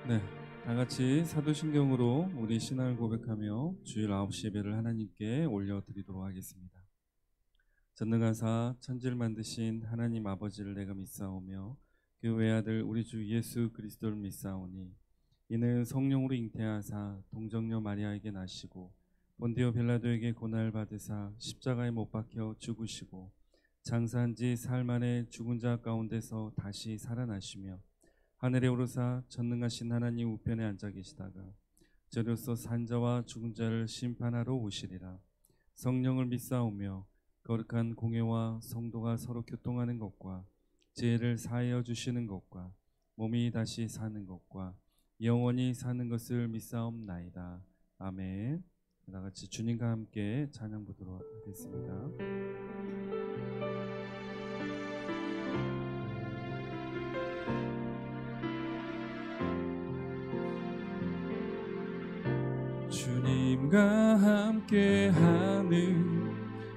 네, 다 같이 사도신경으로 우리 신앙을 고백하며 주일 9시 예배를 하나님께 올려드리도록 하겠습니다. 전능하사 천지를 만드신 하나님 아버지를 내가 믿사오며 그 외아들 우리 주 예수 그리스도를 믿사오니 이는 성령으로 잉태하사 동정녀 마리아에게 나시고 본디오 빌라도에게 고난을 받으사 십자가에 못 박혀 죽으시고 장사한 지 사흘 만에 죽은 자 가운데서 다시 살아나시며 하늘에 오르사 전능하신 하나님 우편에 앉아 계시다가 저로서 산자와 죽은 자를 심판하러 오시리라. 성령을 믿사오며 거룩한 공회와 성도가 서로 교통하는 것과 죄를 사하여 주시는 것과 몸이 다시 사는 것과 영원히 사는 것을 믿사옵나이다. 아멘. 다같이 주님과 함께 찬양 부르도록 하겠습니다. 주님과 함께하는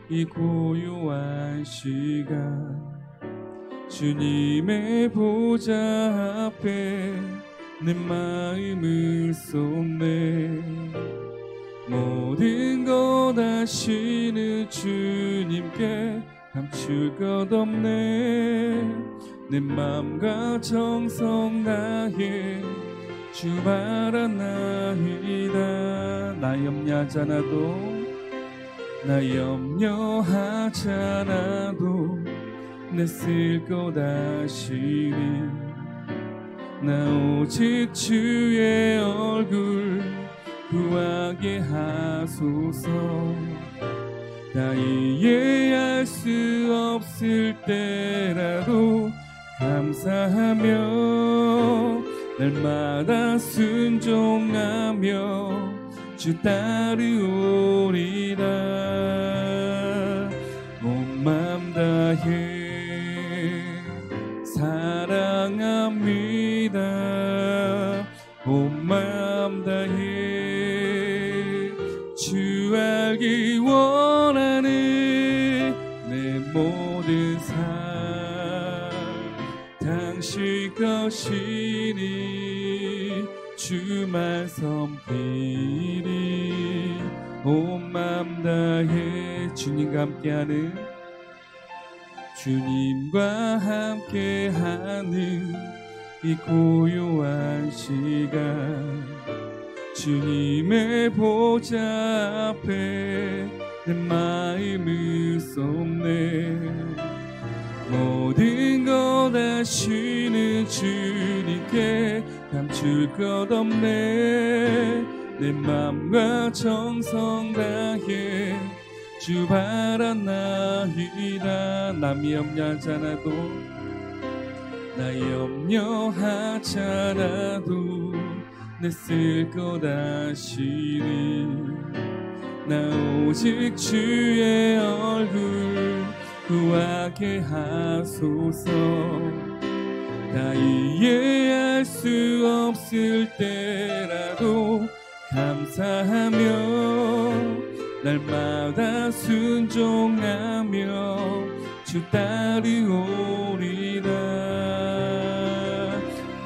이 고요한 시간, 주님의 보좌 앞에 내 마음을 쏟네. 모든 것 아시는 주님께 감출 것 없네. 내 맘과 정성 다해 주 바라나이다. 나 염려하잖아도 내 쓸 것 아시니 나 오직 주의 얼굴 구하게 하소서. 다 이해할 수 없을 때라도 감사하며 날마다 순종하며 주 따르오리라. 온 맘 다해 사랑합니다. 온 맘 다해 주 알기 원하는 내 모든 삶 당신 것이니 주만 섬기리. 온 맘 다해 주님과 함께하는 이 고요한 시간, 주님의 보좌 앞에 내 마음을 쏟네. 모든 것 아시는 주님께 감출 것 없네. 내 맘과 정성 다해 주 바라나이다. 남이 염려하잖아도 내 쓸 것 아시니 나 오직 주의 얼굴 구하게 하소서. 다 이해할 수 없을 때라도 감사하며 날마다 순종하며 주 따르오리라.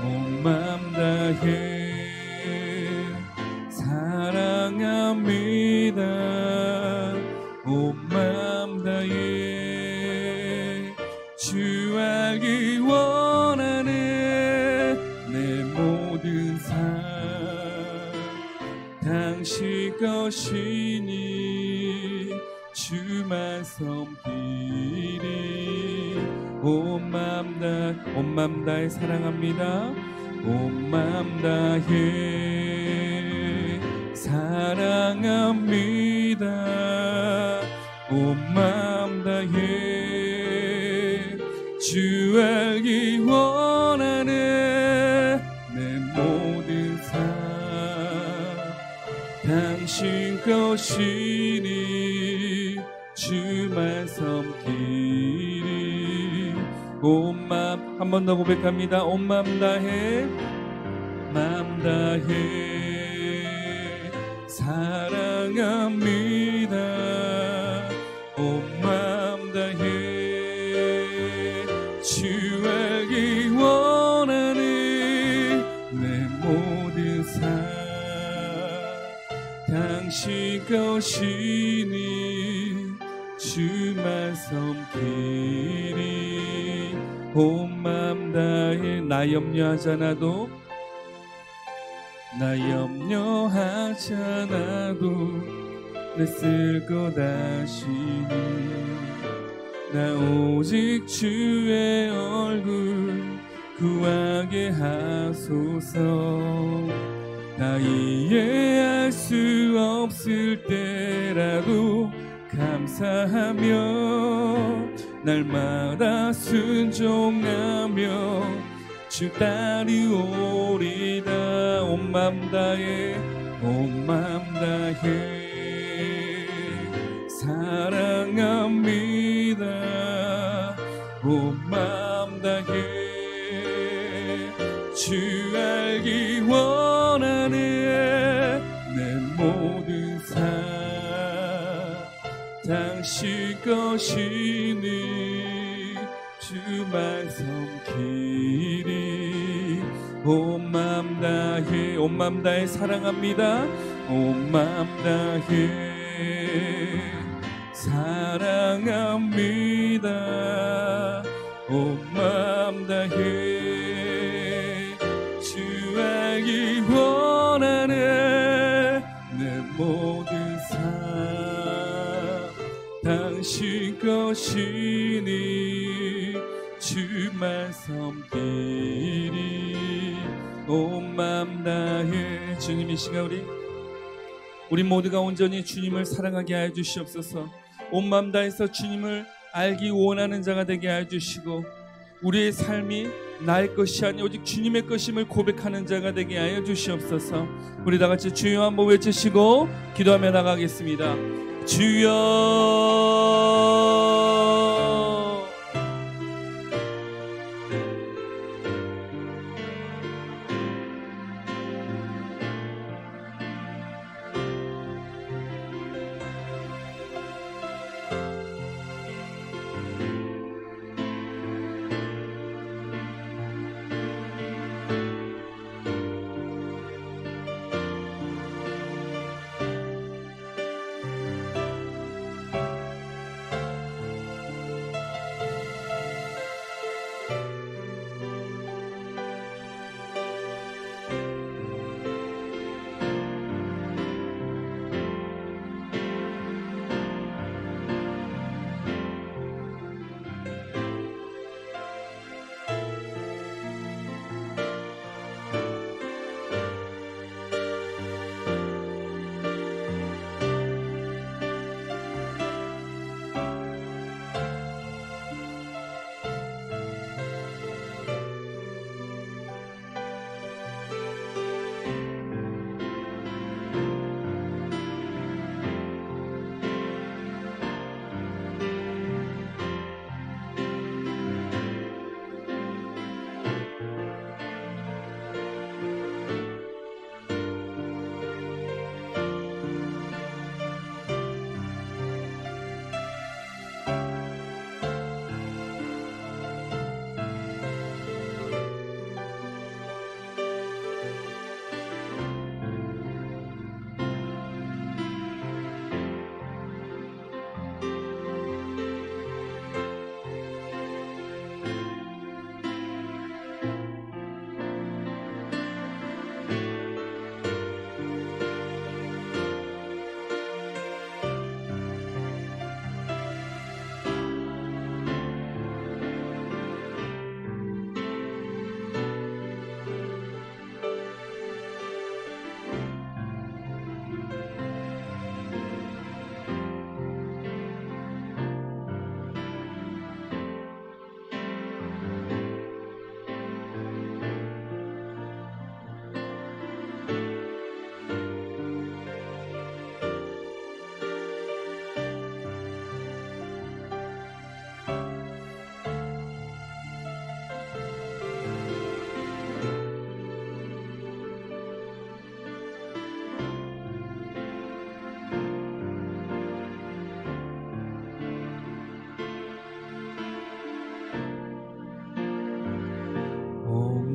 온 맘 다해 사랑합니다. 온 맘 다해 주 알기 원하는 내 모든 삶 당신 것이니 주만 섬기리. 온 맘 다해 사랑합니다. 온 맘 다해 사랑합니다. 온 맘 다해 주 알기 원하는 내 모든 삶 당신 것이니 주만 섬기리. 온 맘 한 번 더 고백합니다. 온 맘 다해 사랑합니다. 온 맘 다해 주 알기 원하는 내 모든 당신 것이니 주만 섬기리. 온 맘 다해 나 염려하잖아도 내 쓸 것 아시니 나 오직 주의 얼굴 구하게 하소서. 나 이해할 수 없을 때라도 감사하며 날마다 순종하며 주 따르오리다. 온 맘 다해 사랑합니다. 온 맘 다해 주 알기 원하네. 내 모든 삶 당신 것이니 주만 섬기리. 온 맘 다해 사랑합니다. 온 맘 다해 사랑합니다. 온 맘 다해 주 알기 원하네. 내 모든 삶 당신 것이니 주만 섬기리. 온 맘 다해 주님, 이 시간 우리 모두가 온전히 주님을 사랑하게 하여 주시옵소서. 온 맘 다해서 주님을 알기 원하는 자가 되게 하여 주시고, 우리의 삶이 나의 것이 아니 오직 주님의 것임을 고백하는 자가 되게 하여 주시옵소서. 우리 다 같이 주여 한번 외치시고 기도하며 나가겠습니다. 주여.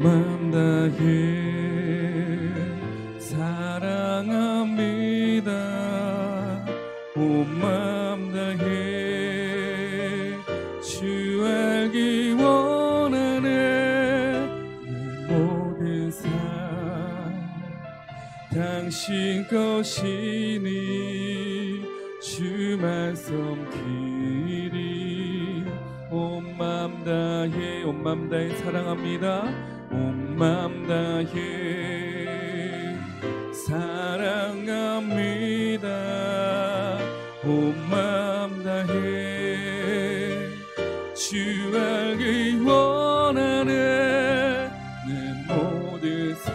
맘 다해 사랑합니다. 맘 다해 주 알기 원하네. 내 모든 삶 당신 것이니 주만 섬기리. 온 맘 다해 온 맘 다해 사랑합니다. 온 맘 다해 사랑합니다. 온 맘 다해 주 알기 원하네. 내 모든 삶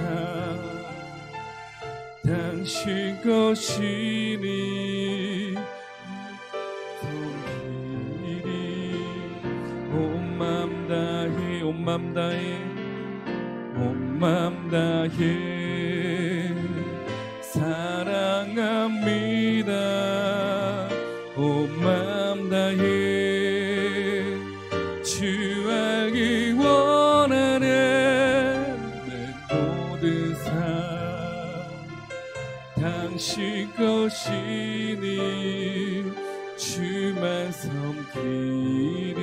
당신 것이니 섬기리. 온 맘 다해 온 맘 다해 온 맘 다해 사랑합니다. 온 맘 다해 주 알기 원하네. 내 모든 삶 당신 것이니 주만 섬기리.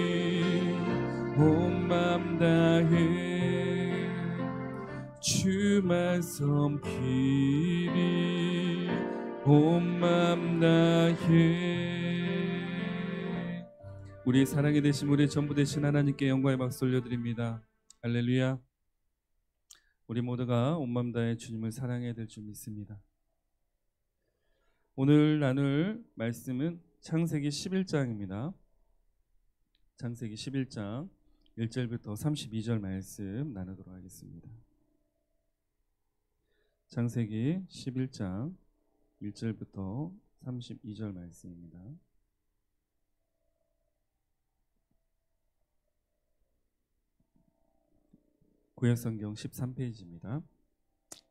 온 맘 다해 주만 섬기리. 온 맘 다해. 우리 사랑이 되신 우리 전부 되신 하나님께 영광의 박수 올려드립니다. 할렐루야. 우리 모두가 온 맘 다해 주님을 사랑해야 될 줄 믿습니다. 오늘 나눌 말씀은 창세기 11장입니다. 창세기 11장 1절부터 32절 말씀 나누도록 하겠습니다. 창세기 11장 1절부터 32절 말씀입니다. 구약성경 13페이지입니다.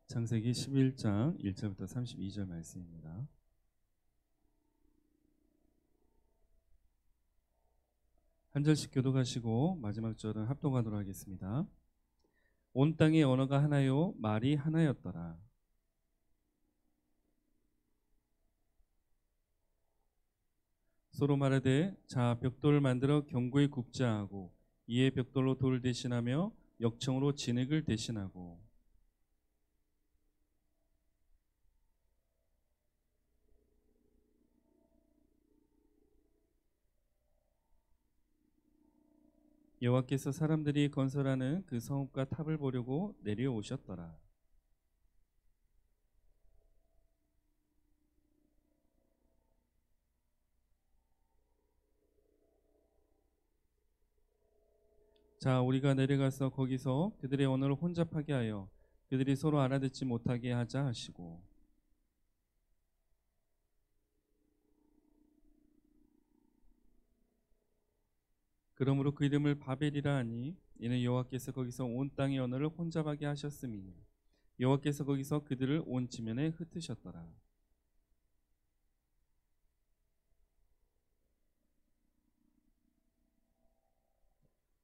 창세기 11장 1절부터 32절 말씀입니다. 한 절씩 교독하시고 마지막 절은 합독하도록 하겠습니다. 온 땅의 언어가 하나요 말이 하나였더라. 서로 말하되 자 벽돌을 만들어 견고히 굽자 하고 이에 벽돌로 돌을 대신하며 역청으로 진흙을 대신하고 여호와께서 사람들이 건설하는 그 성읍과 탑을 보려고 내려오셨더라. 자 우리가 내려가서 거기서 그들의 언어를 혼잡하게 하여 그들이 서로 알아듣지 못하게 하자 하시고 그러므로 그 이름을 바벨이라 하니 이는 여호와께서 거기서 온 땅의 언어를 혼잡하게 하셨음이니 여호와께서 거기서 그들을 온 지면에 흩으셨더라.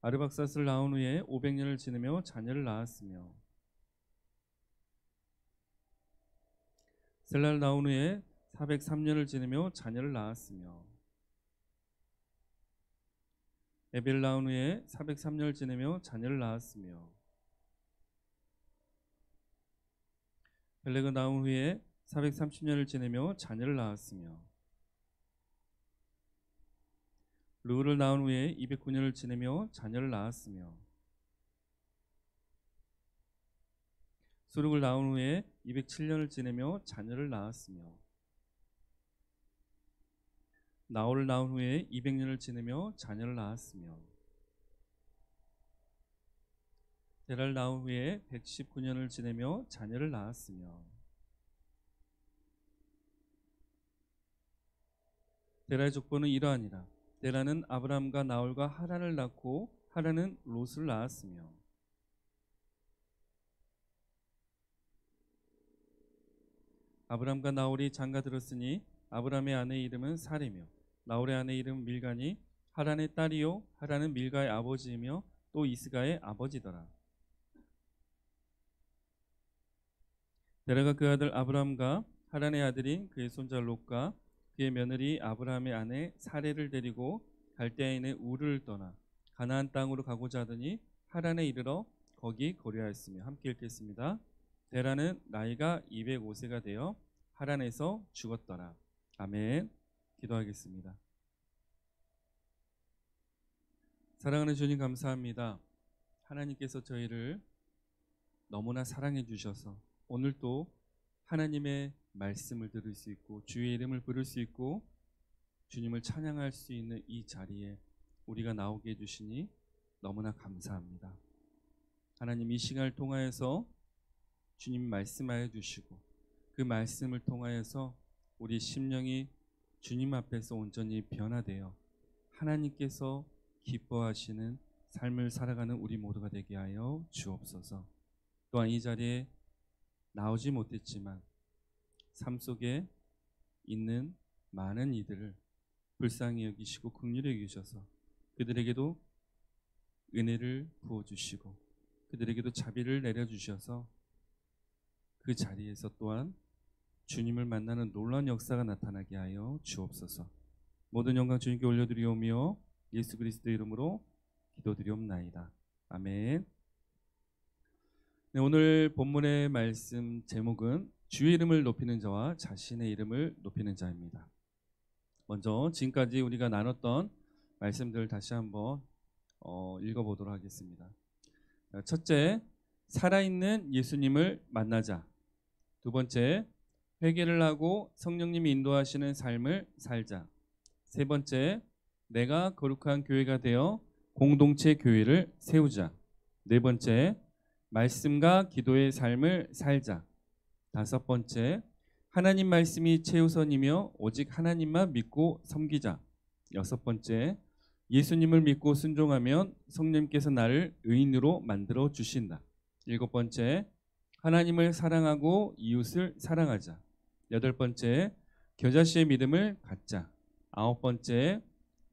아르박삿을 낳은 후에 500년을 지내며 자녀를 낳았으며 셀라를 낳은 후에 403년을 지내며 자녀를 낳았으며 에벨을 낳은 후에 403년을 지내며 자녀를 낳았으며 벨렉을 낳은 후에 430년을 지내며 자녀를 낳았으며 르우를 낳은 후에 209년을 지내며 자녀를 낳았으며 수룩을 낳은 후에 207년을 지내며 자녀를 낳았으며 나홀을 낳은 후에 200년을 지내며 자녀를 낳았으며 데라를 낳은 후에 119년을 지내며 자녀를 낳았으며 데라의 족보는 이러하니라. 데라는 아브람과 나홀과 하란을 낳고 하란은 롯을 낳았으며 아브람과 나홀이 장가들었으니 아브람의 아내의 이름은 사레며 나홀의 아내의 이름은 밀가니 하란의 딸이요 하란은 밀가의 아버지이며 또 이스가의 아버지더라. 데라가 그 아들 아브람과 하란의 아들인 그의 손자 롯과 그의 며느리 아브라함의 아내 사레를 데리고 갈대아인의 우르를 떠나 가나안 땅으로 가고자 하더니 하란에 이르러 거기 거류하였으며. 함께 읽겠습니다. 데라는 나이가 205세가 되어 하란에서 죽었더라. 아멘. 기도하겠습니다. 사랑하는 주님, 감사합니다. 하나님께서 저희를 너무나 사랑해 주셔서 오늘도 하나님의 말씀을 들을 수 있고 주의 이름을 부를 수 있고 주님을 찬양할 수 있는 이 자리에 우리가 나오게 해주시니 너무나 감사합니다. 하나님, 이 시간을 통하여서 주님 말씀하여 주시고 그 말씀을 통하여서 우리 심령이 주님 앞에서 온전히 변화되어 하나님께서 기뻐하시는 삶을 살아가는 우리 모두가 되게 하여 주옵소서. 또한 이 자리에 나오지 못했지만 삶 속에 있는 많은 이들을 불쌍히 여기시고 긍휼히 여기셔서 그들에게도 은혜를 부어주시고 그들에게도 자비를 내려주셔서 그 자리에서 또한 주님을 만나는 놀라운 역사가 나타나게 하여 주옵소서. 모든 영광 주님께 올려드리오며 예수 그리스도 이름으로 기도드리옵나이다. 아멘. 네, 오늘 본문의 말씀 제목은 주의 이름을 높이는 자와 자신의 이름을 높이는 자입니다. 먼저 지금까지 우리가 나눴던 말씀들을 다시 한번 읽어보도록 하겠습니다. 첫째, 살아있는 예수님을 만나자. 두 번째, 회개를 하고 성령님이 인도하시는 삶을 살자. 세 번째, 내가 거룩한 교회가 되어 공동체 교회를 세우자. 네 번째, 말씀과 기도의 삶을 살자. 다섯 번째, 하나님 말씀이 최우선이며 오직 하나님만 믿고 섬기자. 여섯 번째, 예수님을 믿고 순종하면 성령님께서 나를 의인으로 만들어 주신다. 일곱 번째, 하나님을 사랑하고 이웃을 사랑하자. 여덟 번째, 겨자씨의 믿음을 갖자. 아홉 번째,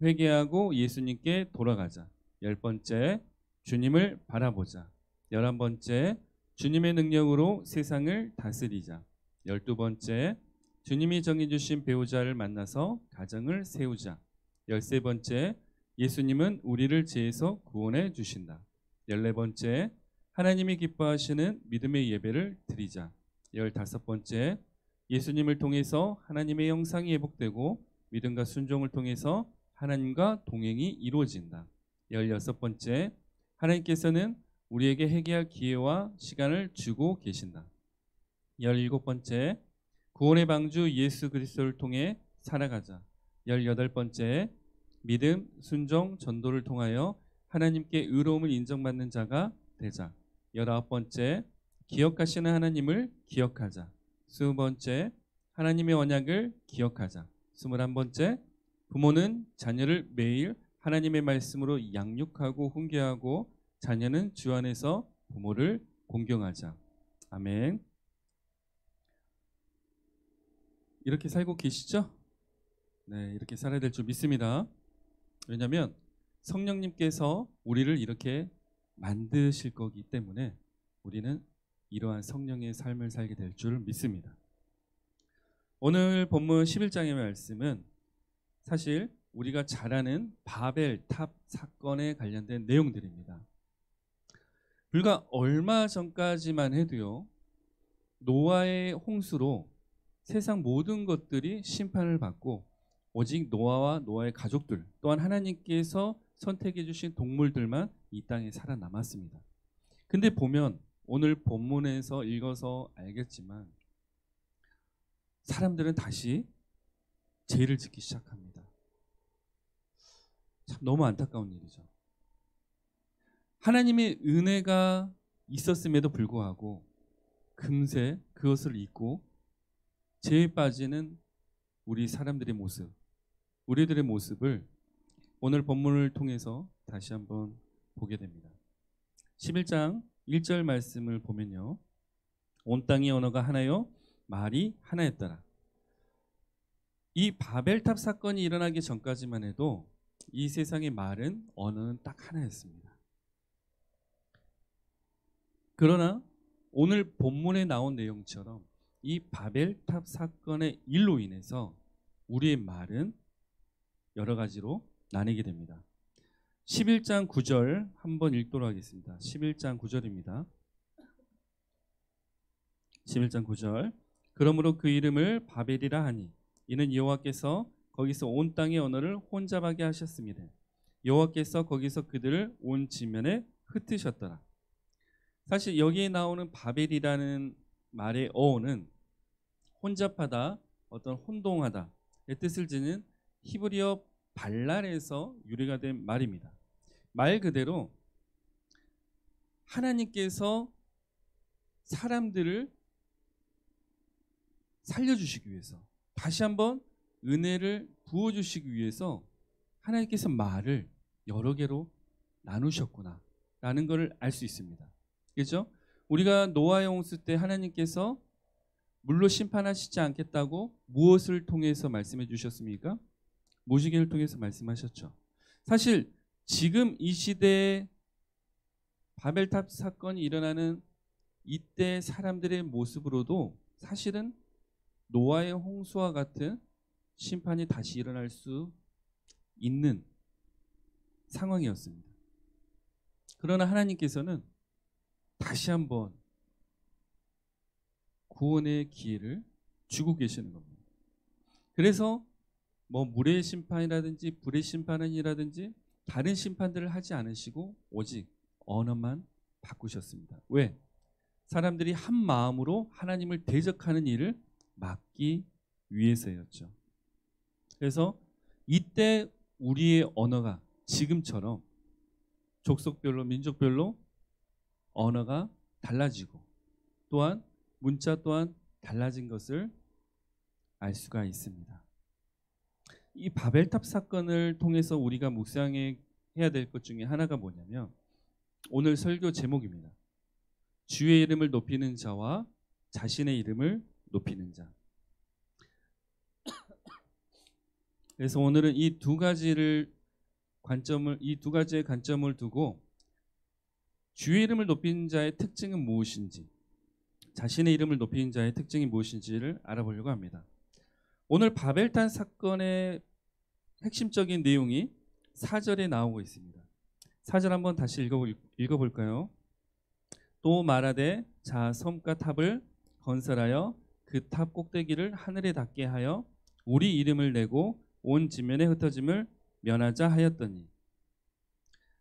회개하고 예수님께 돌아가자. 열 번째, 주님을 바라보자. 11번째, 주님의 능력으로 세상을 다스리자. 12번째, 주님이 정해주신 배우자를 만나서 가정을 세우자. 13번째, 예수님은 우리를 죄에서 구원해 주신다. 14번째, 하나님이 기뻐하시는 믿음의 예배를 드리자. 15번째, 예수님을 통해서 하나님의 형상이 회복되고 믿음과 순종을 통해서 하나님과 동행이 이루어진다. 16번째, 하나님께서는 우리에게 회개할 기회와 시간을 주고 계신다. 17번째, 구원의 방주 예수 그리스도를 통해 살아가자. 18번째, 믿음, 순종, 전도를 통하여 하나님께 의로움을 인정받는 자가 되자. 19번째, 기억하시는 하나님을 기억하자. 20번째, 하나님의 언약을 기억하자. 21번째, 부모는 자녀를 매일 하나님의 말씀으로 양육하고 훈계하고 자녀는 주 안에서 부모를 공경하자. 아멘. 이렇게 살고 계시죠? 네, 이렇게 살아야 될 줄 믿습니다. 왜냐하면 성령님께서 우리를 이렇게 만드실 거기 때문에 우리는 이러한 성령의 삶을 살게 될 줄 믿습니다. 오늘 본문 11장의 말씀은 사실 우리가 잘 아는 바벨탑 사건에 관련된 내용들입니다. 불과 얼마 전까지만 해도요, 노아의 홍수로 세상 모든 것들이 심판을 받고 오직 노아와 노아의 가족들 또한 하나님께서 선택해 주신 동물들만 이 땅에 살아남았습니다. 근데 보면 오늘 본문에서 읽어서 알겠지만 사람들은 다시 죄를 짓기 시작합니다. 참 너무 안타까운 일이죠. 하나님의 은혜가 있었음에도 불구하고 금세 그것을 잊고 죄에 빠지는 우리 사람들의 모습, 우리들의 모습을 오늘 본문을 통해서 다시 한번 보게 됩니다. 11장 1절 말씀을 보면요, 온 땅의 언어가 하나요 말이 하나였더라. 이 바벨탑 사건이 일어나기 전까지만 해도 이 세상의 말은 언어는 딱 하나였습니다. 그러나 오늘 본문에 나온 내용처럼 이 바벨탑 사건의 일로 인해서 우리의 말은 여러 가지로 나뉘게 됩니다. 11장 9절 한번 읽도록 하겠습니다. 11장 9절입니다. 11장 9절. 그러므로 그 이름을 바벨이라 하니 이는 여호와께서 거기서 온 땅의 언어를 혼잡하게 하셨습니다. 여호와께서 거기서 그들을 온 지면에 흩으셨더라. 사실 여기에 나오는 바벨이라는 말의 어원은 혼잡하다, 어떤 혼동하다의 뜻을 지닌 히브리어 발랄에서 유래가 된 말입니다. 말 그대로 하나님께서 사람들을 살려주시기 위해서, 다시 한번 은혜를 부어주시기 위해서 하나님께서 말을 여러 개로 나누셨구나 라는 것을 알 수 있습니다. 그렇죠? 우리가 노아의 홍수 때 하나님께서 물로 심판하시지 않겠다고 무엇을 통해서 말씀해 주셨습니까? 모시기를 통해서 말씀하셨죠. 사실 지금 이 시대에 바벨탑 사건이 일어나는 이때 사람들의 모습으로도 사실은 노아의 홍수와 같은 심판이 다시 일어날 수 있는 상황이었습니다. 그러나 하나님께서는 다시 한번 구원의 기회를 주고 계시는 겁니다. 그래서 물의 심판이라든지 불의 심판이라든지 다른 심판들을 하지 않으시고 오직 언어만 바꾸셨습니다. 왜? 사람들이 한 마음으로 하나님을 대적하는 일을 막기 위해서였죠. 그래서 이때 우리의 언어가 지금처럼 족속별로 민족별로 언어가 달라지고 또한 문자 또한 달라진 것을 알 수가 있습니다. 이 바벨탑 사건을 통해서 우리가 묵상해야 될 것 중에 하나가 뭐냐면 오늘 설교 제목입니다. 주의 이름을 높이는 자와 자신의 이름을 높이는 자. 그래서 오늘은 이 두 가지의 관점을 두고 주의 이름을 높이는 자의 특징은 무엇인지, 자신의 이름을 높이는 자의 특징이 무엇인지를 알아보려고 합니다. 오늘 바벨탑 사건의 핵심적인 내용이 4절에 나오고 있습니다. 4절 한번 다시 읽어볼까요? 또 말하되 자 섬과 탑을 건설하여 그 탑 꼭대기를 하늘에 닿게 하여 우리 이름을 내고 온 지면에 흩어짐을 면하자 하였더니,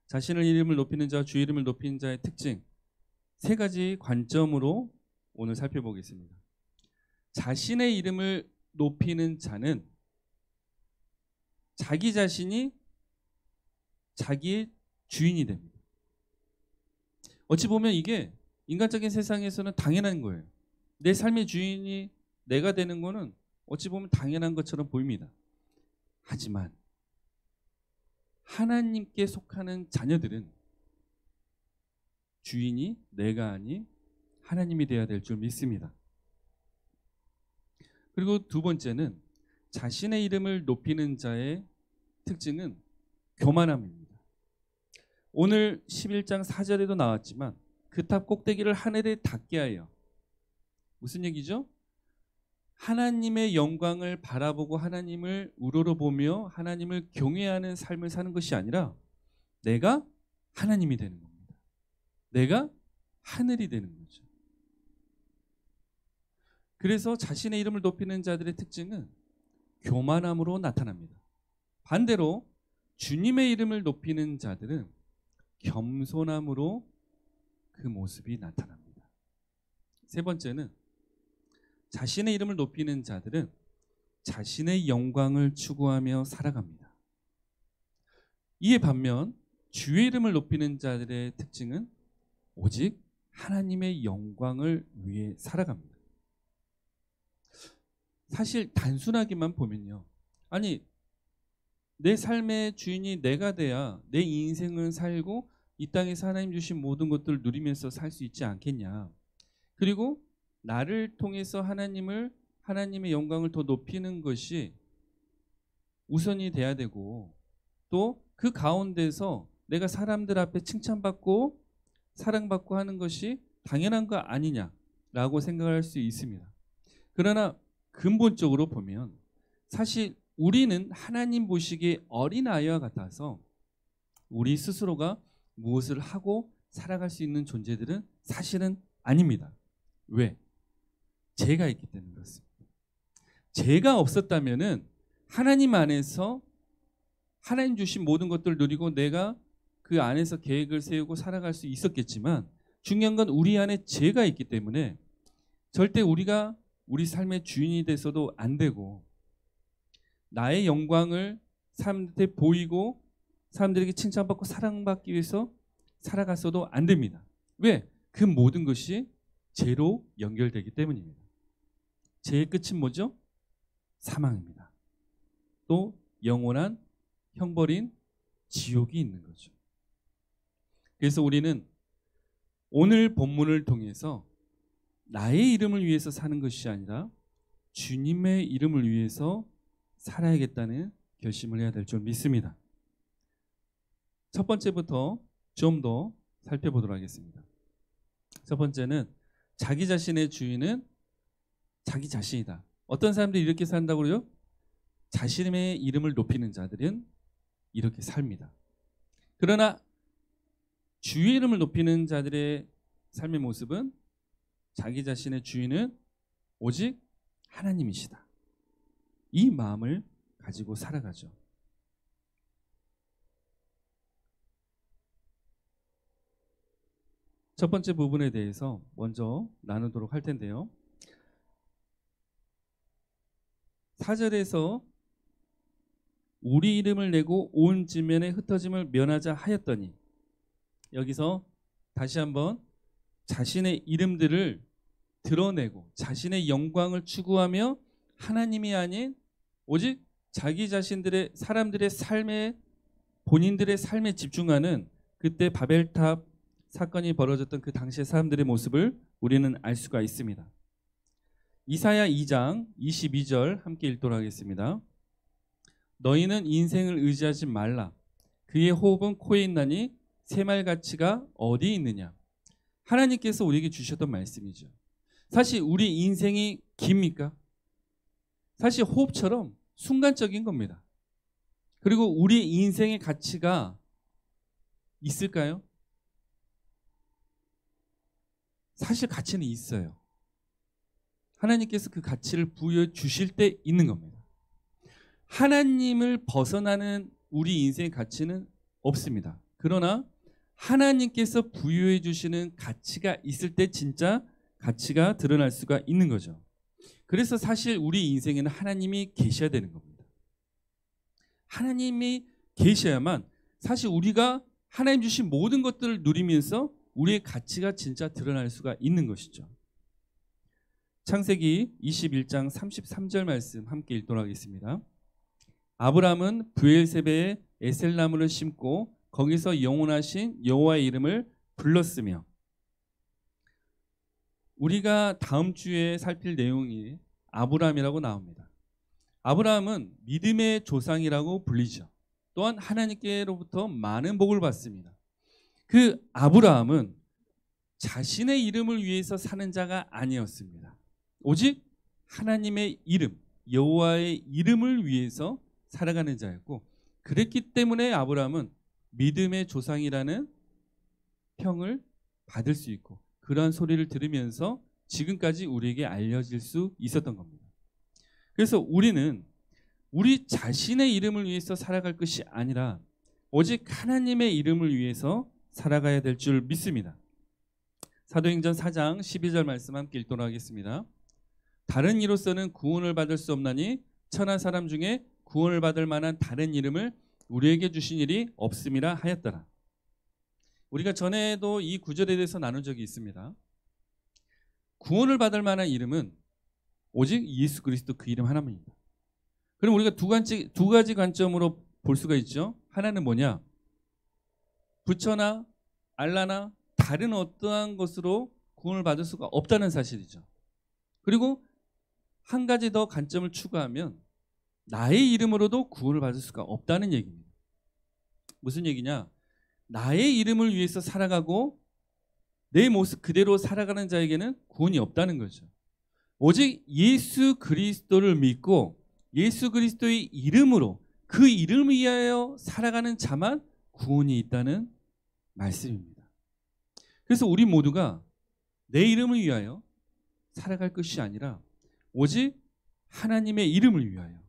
자신의 이름을 높이는 자와 주의 이름을 높이는 자의 특징 세 가지 관점으로 오늘 살펴보겠습니다. 자신의 이름을 높이는 자는 자기 자신이 자기의 주인이 됩니다. 어찌 보면 이게 인간적인 세상에서는 당연한 거예요. 내 삶의 주인이 내가 되는 거는 어찌 보면 당연한 것처럼 보입니다. 하지만 하나님께 속하는 자녀들은 주인이 내가 아닌 하나님이 되어야 될 줄 믿습니다. 그리고 두 번째는 자신의 이름을 높이는 자의 특징은 교만함입니다. 오늘 11장 4절에도 나왔지만 그 탑 꼭대기를 하늘에 닿게 하여, 무슨 얘기죠? 하나님의 영광을 바라보고 하나님을 우러러보며 하나님을 경외하는 삶을 사는 것이 아니라 내가 하나님이 되는 겁니다. 내가 하늘이 되는 거죠. 그래서 자신의 이름을 높이는 자들의 특징은 교만함으로 나타납니다. 반대로 주님의 이름을 높이는 자들은 겸손함으로 그 모습이 나타납니다. 세 번째는 자신의 이름을 높이는 자들은 자신의 영광을 추구하며 살아갑니다. 이에 반면 주의 이름을 높이는 자들의 특징은 오직 하나님의 영광을 위해 살아갑니다. 사실 단순하게만 보면요, 아니 내 삶의 주인이 내가 돼야 내 인생을 살고 이 땅에서 하나님 주신 모든 것들을 누리면서 살 수 있지 않겠냐. 그리고 나를 통해서 하나님의 영광을 더 높이는 것이 우선이 돼야 되고, 또 그 가운데서 내가 사람들 앞에 칭찬받고 사랑받고 하는 것이 당연한 거 아니냐라고 생각할 수 있습니다. 그러나 근본적으로 보면 사실 우리는 하나님 보시기에 어린아이와 같아서 우리 스스로가 무엇을 하고 살아갈 수 있는 존재들은 사실은 아닙니다. 왜? 죄가 있기 때문에 그렇습니다. 죄가 없었다면은 하나님 안에서 하나님 주신 모든 것들을 누리고 내가 그 안에서 계획을 세우고 살아갈 수 있었겠지만, 중요한 건 우리 안에 죄가 있기 때문에 절대 우리가 우리 삶의 주인이 돼서도 안 되고, 나의 영광을 사람들한테 보이고 사람들에게 칭찬받고 사랑받기 위해서 살아갔어도 안 됩니다. 왜? 그 모든 것이 죄로 연결되기 때문입니다. 죄의 끝은 뭐죠? 사망입니다. 또 영원한 형벌인 지옥이 있는 거죠. 그래서 우리는 오늘 본문을 통해서 나의 이름을 위해서 사는 것이 아니라 주님의 이름을 위해서 살아야겠다는 결심을 해야 될 줄 믿습니다. 첫 번째부터 좀 더 살펴보도록 하겠습니다. 첫 번째는 자기 자신의 주인은 자기 자신이다. 어떤 사람들이 이렇게 산다고 그래요? 자신의 이름을 높이는 자들은 이렇게 삽니다. 그러나 주의 이름을 높이는 자들의 삶의 모습은 자기 자신의 주인은 오직 하나님이시다. 이 마음을 가지고 살아가죠. 첫 번째 부분에 대해서 먼저 나누도록 할 텐데요. 4절에서 우리 이름을 내고 온 지면에 흩어짐을 면하자 하였더니, 여기서 다시 한번 자신의 이름들을 드러내고 자신의 영광을 추구하며 하나님이 아닌 오직 자기 자신들의 사람들의 삶에 본인들의 삶에 집중하는, 그때 바벨탑 사건이 벌어졌던 그 당시의 사람들의 모습을 우리는 알 수가 있습니다. 이사야 2장 22절 함께 읽도록 하겠습니다. 너희는 인생을 의지하지 말라. 그의 호흡은 코에 있나니 새말가치가 어디 있느냐. 하나님께서 우리에게 주셨던 말씀이죠. 사실 우리 인생이 깁니까? 사실 호흡처럼 순간적인 겁니다. 그리고 우리 인생의 가치가 있을까요? 사실 가치는 있어요. 하나님께서 그 가치를 부여해 주실 때 있는 겁니다. 하나님을 벗어나는 우리 인생의 가치는 없습니다. 그러나 하나님께서 부여해 주시는 가치가 있을 때 진짜 가치가 드러날 수가 있는 거죠. 그래서 사실 우리 인생에는 하나님이 계셔야 되는 겁니다. 하나님이 계셔야만 사실 우리가 하나님 주신 모든 것들을 누리면서 우리의 가치가 진짜 드러날 수가 있는 것이죠. 창세기 21장 33절 말씀 함께 읽도록 하겠습니다. 아브람은 브엘세베에 에셀나무를 심고 거기서 영원하신 여호와의 이름을 불렀으며, 우리가 다음 주에 살필 내용이 아브람이라고 나옵니다. 아브람은 믿음의 조상이라고 불리죠. 또한 하나님께로부터 많은 복을 받습니다. 그 아브라함은 자신의 이름을 위해서 사는 자가 아니었습니다. 오직 하나님의 이름, 여호와의 이름을 위해서 살아가는 자였고, 그랬기 때문에 아브라함은 믿음의 조상이라는 평을 받을 수 있고, 그러한 소리를 들으면서 지금까지 우리에게 알려질 수 있었던 겁니다. 그래서 우리는 우리 자신의 이름을 위해서 살아갈 것이 아니라 오직 하나님의 이름을 위해서 살아가야 될 줄 믿습니다. 사도행전 4장 12절 말씀 함께 읽도록 하겠습니다. 다른 이로서는 구원을 받을 수 없나니 천하 사람 중에 구원을 받을 만한 다른 이름을 우리에게 주신 일이 없음이라 하였더라. 우리가 전에도 이 구절에 대해서 나눈 적이 있습니다. 구원을 받을 만한 이름은 오직 예수 그리스도 그 이름 하나입니다. 그럼 우리가 두 가지 관점으로 볼 수가 있죠. 하나는 뭐냐? 부처나 알라나 다른 어떠한 것으로 구원을 받을 수가 없다는 사실이죠. 그리고 한 가지 더 관점을 추가하면 나의 이름으로도 구원을 받을 수가 없다는 얘기입니다. 무슨 얘기냐? 나의 이름을 위해서 살아가고 내 모습 그대로 살아가는 자에게는 구원이 없다는 거죠. 오직 예수 그리스도를 믿고 예수 그리스도의 이름으로 그 이름을 위하여 살아가는 자만 구원이 있다는 말씀입니다. 그래서 우리 모두가 내 이름을 위하여 살아갈 것이 아니라 오직 하나님의 이름을 위하여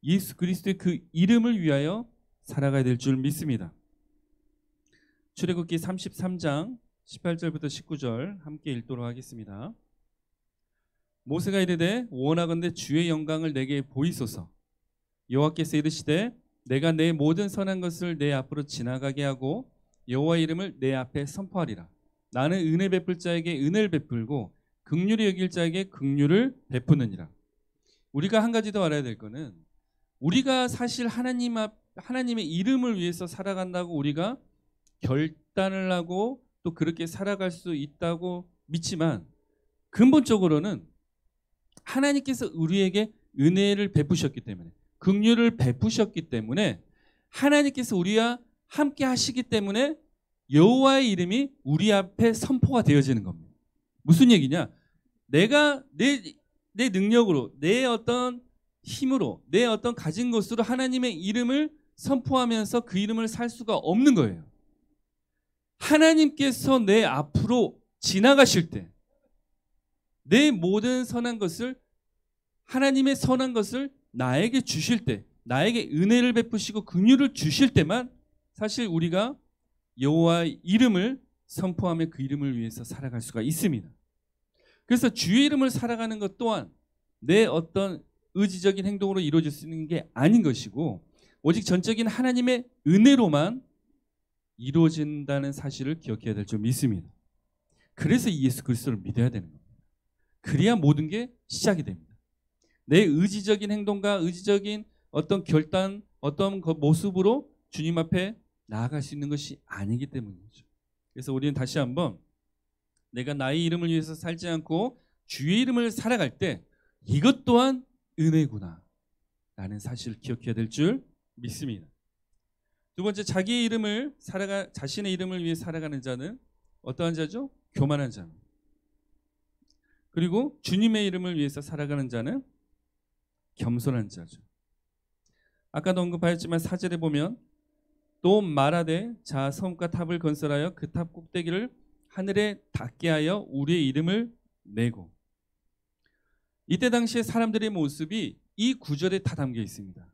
예수 그리스도의 그 이름을 위하여 살아가야 될 줄 믿습니다. 출애굽기 33장 18절부터 19절 함께 읽도록 하겠습니다. 모세가 이르되 원하건대 주의 영광을 내게 보이소서. 여호와께서 이르시되 내가 내 모든 선한 것을 내 앞으로 지나가게 하고 여호와의 이름을 내 앞에 선포하리라. 나는 은혜 베풀 자에게 은혜를 베풀고 긍휼히 여길 자에게 긍휼을 베푸느니라. 우리가 한 가지 더 알아야 될 거는 우리가 사실 하나님의 이름을 위해서 살아간다고 우리가 결단을 하고 또 그렇게 살아갈 수 있다고 믿지만 근본적으로는 하나님께서 우리에게 은혜를 베푸셨기 때문에 긍휼을 베푸셨기 때문에 하나님께서 우리와 함께 하시기 때문에 여호와의 이름이 우리 앞에 선포가 되어지는 겁니다. 무슨 얘기냐? 내가 내 능력으로 내 어떤 힘으로 내 어떤 가진 것으로 하나님의 이름을 선포하면서 그 이름을 살 수가 없는 거예요. 하나님께서 내 앞으로 지나가실 때 내 모든 선한 것을 하나님의 선한 것을 나에게 주실 때 나에게 은혜를 베푸시고 긍휼을 주실 때만 사실 우리가 여호와의 이름을 선포하며 그 이름을 위해서 살아갈 수가 있습니다. 그래서 주의 이름을 살아가는 것 또한 내 어떤 의지적인 행동으로 이루어질 수 있는 게 아닌 것이고 오직 전적인 하나님의 은혜로만 이루어진다는 사실을 기억해야 될 줄 믿습니다. 그래서 예수 그리스도를 믿어야 되는 겁니다. 그래야 모든 게 시작이 됩니다. 내 의지적인 행동과 의지적인 어떤 결단, 어떤 그 모습으로 주님 앞에 나아갈 수 있는 것이 아니기 때문이죠. 그래서 우리는 다시 한번 내가 나의 이름을 위해서 살지 않고 주의 이름을 살아갈 때 이것 또한 은혜구나 라는 사실을 기억해야 될 줄 믿습니다. 두 번째, 자기의 이름을 자신의 이름을 위해 살아가는 자는 어떠한 자죠? 교만한 자입니다. 그리고 주님의 이름을 위해서 살아가는 자는 겸손한 자죠. 아까도 언급하였지만 4절에 보면 또 말하되 자 성과 탑을 건설하여 그 탑 꼭대기를 하늘에 닿게 하여 우리의 이름을 내고. 이때 당시에 사람들의 모습이 이 구절에 다 담겨 있습니다.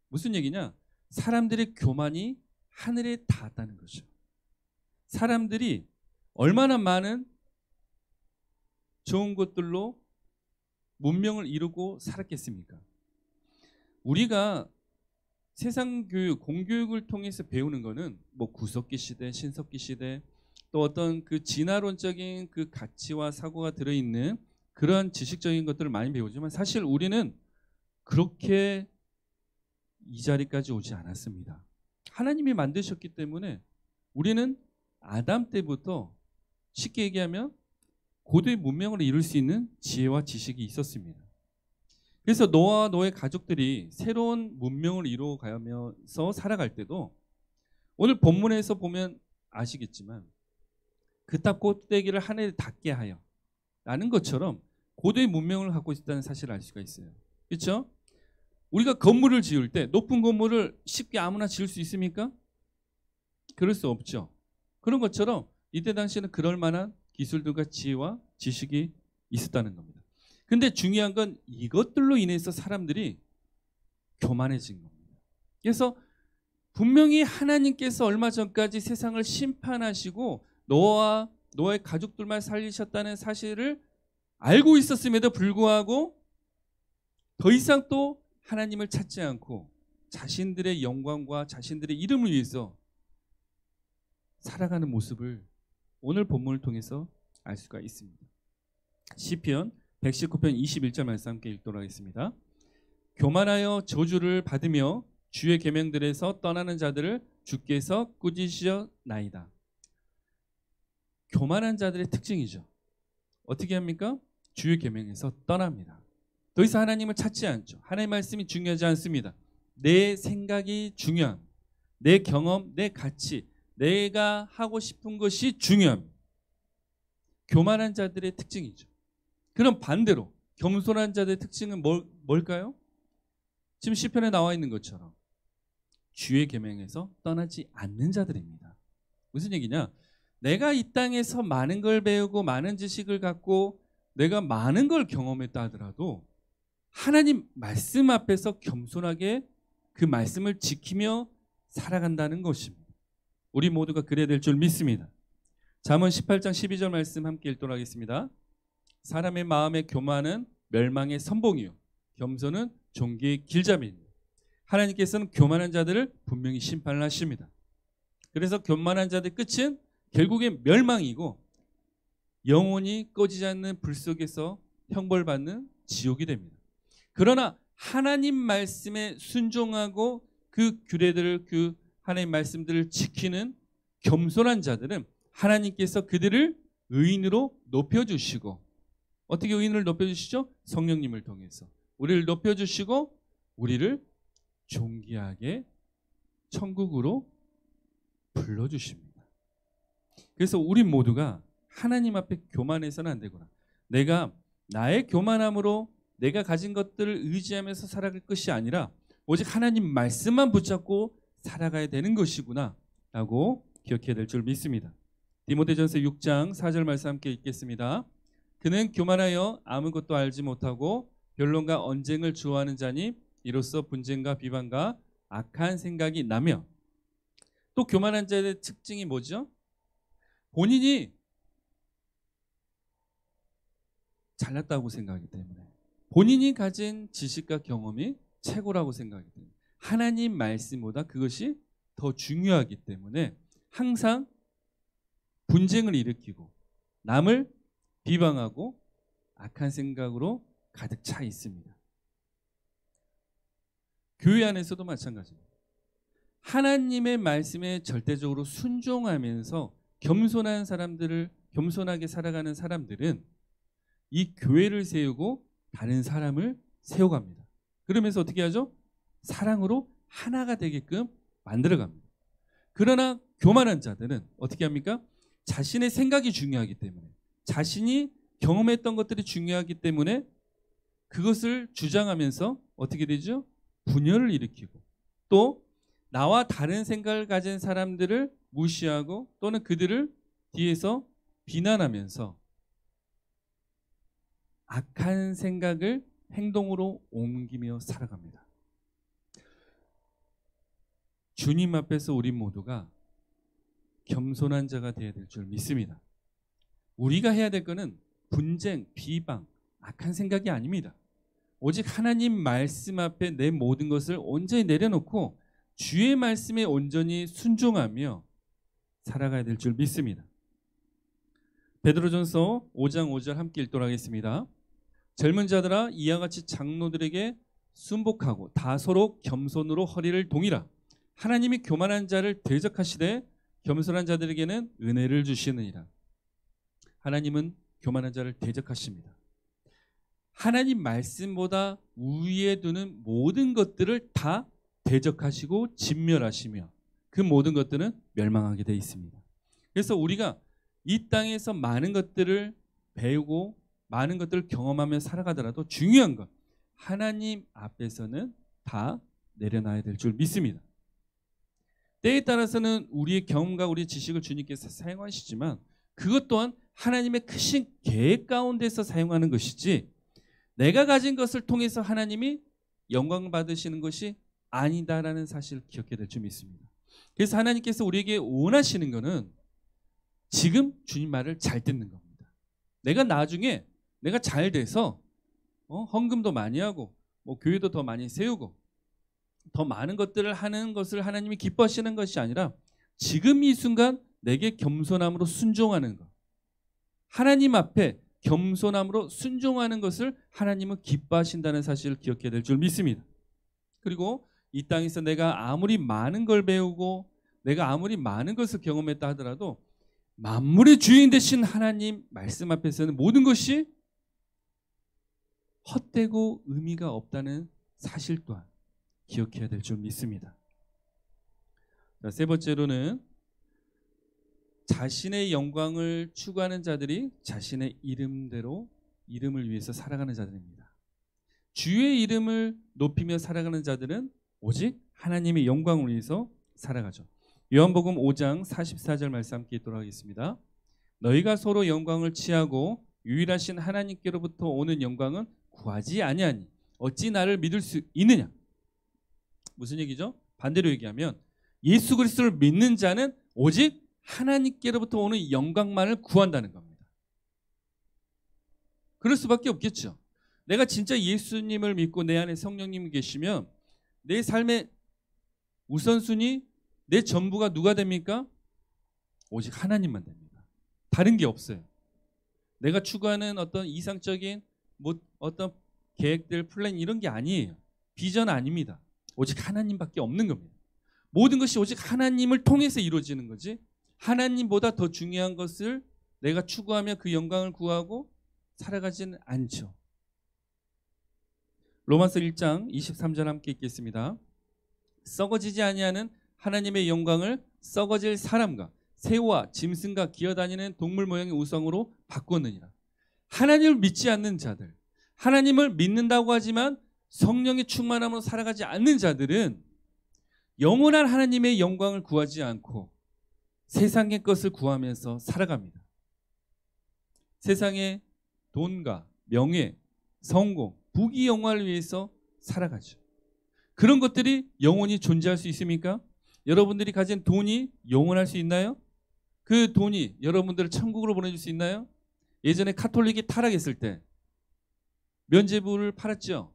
무슨 얘기냐? 사람들의 교만이 하늘에 닿았다는 거죠. 사람들이 얼마나 많은 좋은 것들로 문명을 이루고 살았겠습니까? 우리가 세상 교육, 공교육을 통해서 배우는 거는 뭐 구석기 시대, 신석기 시대, 또 어떤 그 진화론적인 그 가치와 사고가 들어있는 그런 지식적인 것들을 많이 배우지만 사실 우리는 그렇게 이 자리까지 오지 않았습니다. 하나님이 만드셨기 때문에 우리는 아담 때부터 쉽게 얘기하면 고도의 문명을 이룰 수 있는 지혜와 지식이 있었습니다. 그래서 너와 너의 가족들이 새로운 문명을 이루어가면서 살아갈 때도 오늘 본문에서 보면 아시겠지만 그 탑 꼭대기를 하늘에 닿게 하여 라는 것처럼 고도의 문명을 갖고 있다는 사실을 알 수가 있어요. 그렇죠? 우리가 건물을 지을 때 높은 건물을 쉽게 아무나 지을 수 있습니까? 그럴 수 없죠. 그런 것처럼 이때 당시에는 그럴 만한 기술들과 지혜와 지식이 있었다는 겁니다. 근데 중요한 건 이것들로 인해서 사람들이 교만해진 겁니다. 그래서 분명히 하나님께서 얼마 전까지 세상을 심판하시고 너와 너의 가족들만 살리셨다는 사실을 알고 있었음에도 불구하고 더 이상 또 하나님을 찾지 않고 자신들의 영광과 자신들의 이름을 위해서 살아가는 모습을 오늘 본문을 통해서 알 수가 있습니다. 시편 119편 21절 말씀 함께 읽도록 하겠습니다. 교만하여 저주를 받으며 주의 계명들에서 떠나는 자들을 주께서 꾸짖으셨나이다. 교만한 자들의 특징이죠. 어떻게 합니까? 주의 계명에서 떠납니다. 더 이상 하나님을 찾지 않죠. 하나님의 말씀이 중요하지 않습니다. 내 생각이 중요함, 내 경험, 내 가치, 내가 하고 싶은 것이 중요합니다. 교만한 자들의 특징이죠. 그럼 반대로 겸손한 자들의 특징은 뭘까요? 지금 시편에 나와 있는 것처럼 주의 계명에서 떠나지 않는 자들입니다. 무슨 얘기냐? 내가 이 땅에서 많은 걸 배우고 많은 지식을 갖고 내가 많은 걸 경험했다 하더라도 하나님 말씀 앞에서 겸손하게 그 말씀을 지키며 살아간다는 것입니다. 우리 모두가 그래야 될 줄 믿습니다. 잠언 18장 12절 말씀 함께 읽도록 하겠습니다. 사람의 마음의 교만은 멸망의 선봉이요 겸손은 존귀의 길잡이입니다. 하나님께서는 교만한 자들을 분명히 심판을 하십니다. 그래서 교만한 자들의 끝은 결국엔 멸망이고 영원히 꺼지지 않는 불 속에서 형벌받는 지옥이 됩니다. 그러나 하나님 말씀에 순종하고 그 규례들을 그 하나님 말씀들을 지키는 겸손한 자들은 하나님께서 그들을 의인으로 높여주시고 어떻게 의인을 높여주시죠? 성령님을 통해서 우리를 높여주시고 우리를 존귀하게 천국으로 불러주십니다. 그래서 우리 모두가 하나님 앞에 교만해서는 안 되구나. 내가 나의 교만함으로 내가 가진 것들을 의지하면서 살아갈 것이 아니라 오직 하나님 말씀만 붙잡고 살아가야 되는 것이구나 라고 기억해야 될 줄 믿습니다. 디모데전서 6장 4절 말씀 함께 읽겠습니다. 그는 교만하여 아무것도 알지 못하고 변론과 언쟁을 좋아하는 자니 이로써 분쟁과 비방과 악한 생각이 나며 또 교만한 자의 특징이 뭐죠? 본인이 잘났다고 생각하기 때문에 본인이 가진 지식과 경험이 최고라고 생각하기 때문에 하나님 말씀보다 그것이 더 중요하기 때문에 항상 분쟁을 일으키고 남을 비방하고 악한 생각으로 가득 차 있습니다. 교회 안에서도 마찬가지입니다. 하나님의 말씀에 절대적으로 순종하면서 겸손한 사람들을 겸손하게 살아가는 사람들은 이 교회를 세우고 다른 사람을 세워갑니다. 그러면서 어떻게 하죠? 사랑으로 하나가 되게끔 만들어갑니다. 그러나 교만한 자들은 어떻게 합니까? 자신의 생각이 중요하기 때문에 자신이 경험했던 것들이 중요하기 때문에 그것을 주장하면서 어떻게 되죠? 분열을 일으키고 또 나와 다른 생각을 가진 사람들을 무시하고 또는 그들을 뒤에서 비난하면서 악한 생각을 행동으로 옮기며 살아갑니다. 주님 앞에서 우리 모두가 겸손한 자가 되어야 될 줄 믿습니다. 우리가 해야 될 것은 분쟁, 비방, 악한 생각이 아닙니다. 오직 하나님 말씀 앞에 내 모든 것을 온전히 내려놓고 주의 말씀에 온전히 순종하며 살아가야 될 줄 믿습니다. 베드로전서 5장 5절 함께 읽도록 하겠습니다. 젊은 자들아 이와 같이 장로들에게 순복하고 다 서로 겸손으로 허리를 동이라. 하나님이 교만한 자를 대적하시되 겸손한 자들에게는 은혜를 주시느니라. 하나님은 교만한 자를 대적하십니다. 하나님 말씀보다 우위에 두는 모든 것들을 다 대적하시고 진멸하시며 그 모든 것들은 멸망하게 되어 있습니다. 그래서 우리가 이 땅에서 많은 것들을 배우고 많은 것들을 경험하며 살아가더라도 중요한 것 하나님 앞에서는 다 내려놔야 될 줄 믿습니다. 때에 따라서는 우리의 경험과 우리의 지식을 주님께서 사용하시지만 그것 또한 하나님의 크신 계획 가운데서 사용하는 것이지 내가 가진 것을 통해서 하나님이 영광 받으시는 것이 아니다라는 사실을 기억해야 될 줄 믿습니다. 그래서 하나님께서 우리에게 원하시는 것은 지금 주님 말을 잘 듣는 겁니다. 내가 나중에 내가 잘 돼서 헌금도 많이 하고 교회도 더 많이 세우고 더 많은 것들을 하는 것을 하나님이 기뻐하시는 것이 아니라 지금 이 순간 내게 겸손함으로 순종하는 것 하나님 앞에 겸손함으로 순종하는 것을 하나님은 기뻐하신다는 사실을 기억해야 될 줄 믿습니다. 그리고 이 땅에서 내가 아무리 많은 걸 배우고 내가 아무리 많은 것을 경험했다 하더라도 만물의 주인 되신 하나님 말씀 앞에서는 모든 것이 헛되고 의미가 없다는 사실 또한 기억해야 될 줄 믿습니다. 자, 세 번째로는 자신의 영광을 추구하는 자들이 자신의 이름대로 이름을 위해서 살아가는 자들입니다. 주의 이름을 높이며 살아가는 자들은 오직 하나님의 영광을 위해서 살아가죠. 요한복음 5장 44절 말씀 함께 읽도록 하겠습니다. 너희가 서로 영광을 취하고 유일하신 하나님께로부터 오는 영광은 구하지 아니하니 어찌 나를 믿을 수 있느냐. 무슨 얘기죠? 반대로 얘기하면 예수 그리스도를 믿는 자는 오직 하나님께로부터 오는 영광만을 구한다는 겁니다. 그럴 수밖에 없겠죠. 내가 진짜 예수님을 믿고 내 안에 성령님이 계시면 내 삶의 우선순위, 내 전부가 누가 됩니까? 오직 하나님만 됩니다. 다른 게 없어요. 내가 추구하는 어떤 이상적인 어떤 계획들, 플랜 이런 게 아니에요. 비전 아닙니다. 오직 하나님밖에 없는 겁니다. 모든 것이 오직 하나님을 통해서 이루어지는 거지, 하나님보다 더 중요한 것을 내가 추구하며 그 영광을 구하고 살아가지는 않죠. 로마서 1장 23절 함께 읽겠습니다. 썩어지지 아니하는 하나님의 영광을 썩어질 사람과 새와 짐승과 기어다니는 동물 모양의 우상으로 바꾸느니라. 하나님을 믿지 않는 자들, 하나님을 믿는다고 하지만 성령의 충만함으로 살아가지 않는 자들은 영원한 하나님의 영광을 구하지 않고 세상의 것을 구하면서 살아갑니다. 세상의 돈과 명예, 성공, 부귀 영화를 위해서 살아가죠. 그런 것들이 영원히 존재할 수 있습니까? 여러분들이 가진 돈이 영원할 수 있나요? 그 돈이 여러분들을 천국으로 보내줄 수 있나요? 예전에 카톨릭이 타락했을 때 면죄부를 팔았죠.